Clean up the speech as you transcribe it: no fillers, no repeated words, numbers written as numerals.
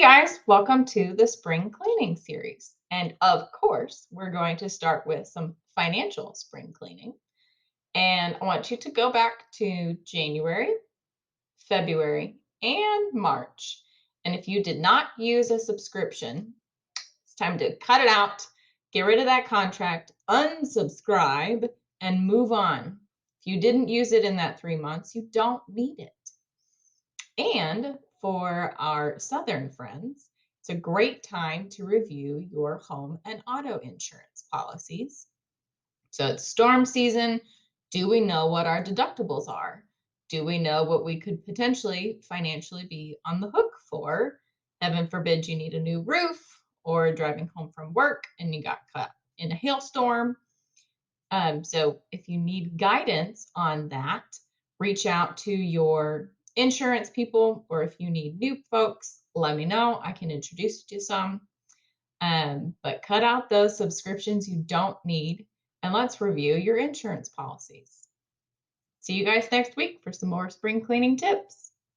guys, welcome to the spring cleaning series. And of course, we're going to start with some financial spring cleaning. And I want you to go back to January, February, and March. And if you did not use a subscription, it's time to cut it out, get rid of that contract, unsubscribe, and move on. If you didn't use it in that 3 months, you don't need it. And for our Southern friends, it's a great time to review your home and auto insurance policies. So it's storm season. Do we know what our deductibles are? Do we know what we could potentially financially be on the hook for? Heaven forbid you need a new roof or driving home from work and you got caught in a hailstorm. So if you need guidance on that, reach out to your insurance people, or if you need new folks, let me know. I can introduce you to some. But cut out those subscriptions you don't need, and let's review your insurance policies. See you guys next week for some more spring cleaning tips.